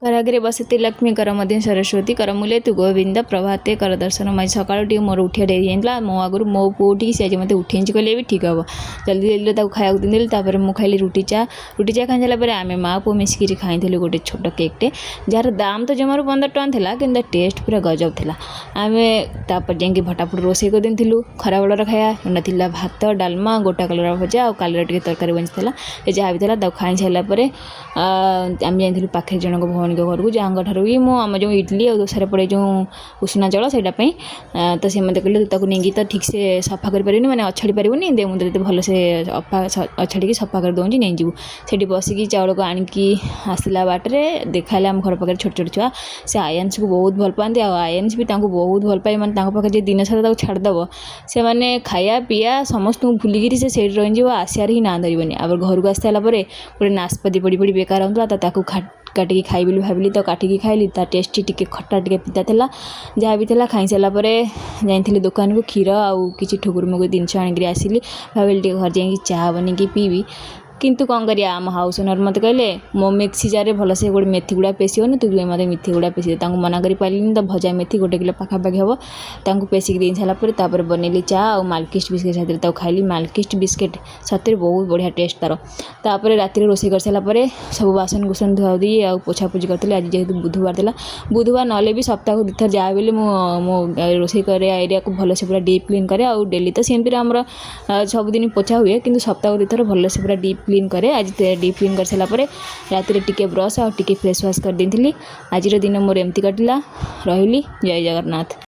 कराग्रे बसते लक्ष्मी कर मध्य सरस्वती कर मूल्य तु गोविंद प्रभाते कर दर्शन मैं सकाल टी मोर उठिया डेरी जाइला मो आगु मो पु उठी से मत उठें कहले भी ठीक हम जल्दी जल्दी खाया देदेली तापर मुझे खाइली रुटी चा खाई सारा आम माँ पु मिसिकी खाई गोटे छोट केकटे जार दाम तो जमार 15 टଙ୍କା कि टेस्ट पूरा गजब था आम तापर जाकि भटाफट रोसे कर देलु खरा बेलर खाया ना भात डालमा गोटा कलर भजा और कालीर टे तरकारी बंचला जहाँ भी था खाई सारापर आम जाइलु पाखे जनक भवन घर को जहाँ ठार भी आम जो इडली और दोसार पड़े जो उषुना जल से तो सी मत कहले ताको नहीं तो ठीक से सफा कर पारे मैंने अछाड़ी पारिनी दे मुझे भल से अछाड़ी सफा कर दूँगी नहीं जीव से बसिकी चाउल को आणिकी आसला बाटे देखाला आम घर पाखे छोट छोट छुआ से आयंस को बहुत भल पाती आयंस भी बहुत भल पाए मैंने पाखे दिन सारा छाड़देव से मैंने खाया पीया समस्त भूलिकी से रही आसार ही ना धरबनी आ घर को आसारापर गोटे नाशपाती पड़ी पड़ी बेकार होता काटिकी खाइबी भाविली तो काटिकी खाइली ता टेस्टी टिके खट्टा टिके पिता था जहाँ भी था खाई सारापर जाइली दुकान को क्षीर आउ कि ठुकुर मुकुर जिनस आनिक आसिली भाविली टे घर जा चाह बनिकी पीबी किंतु कौन करिया आम हाउस ओनर मत कहले मो मिक्सी जार भल से गोटे मेथी गुड़ा पेशी होनी तु मत मेथी गुड़ा पेशी दे मना कर पारे तो भजा मेथी 1 किलो पाखापाखि हम पेसिक दे सारापर बनैली चा और मालकिस्ट बिस्किट साथ खाइली मालकिस्ट बिस्किट सतरे बहुत बढ़िया टेस्ट तार राति रोसे कर सारापर सब बासन कुसन धुआधी आ पोछापोछी करी आज जेहतु बुधवार ना भी सप्ताह को 2 थर जहाँ भी मो रोसे करे एरिया को भल से पूरा डीप क्लीन करे और डेली तो सेमती आमर सबुदिन पोछा हुए कि सप्ताह को 2 थर भल से पूरा डीप क्लीन करे आज डीप क्लीन कर सारापर राति टिके ब्रश और टिके फेस वाश कर दी आज दिन मोर एमती कटिला रही जय जगन्नाथ।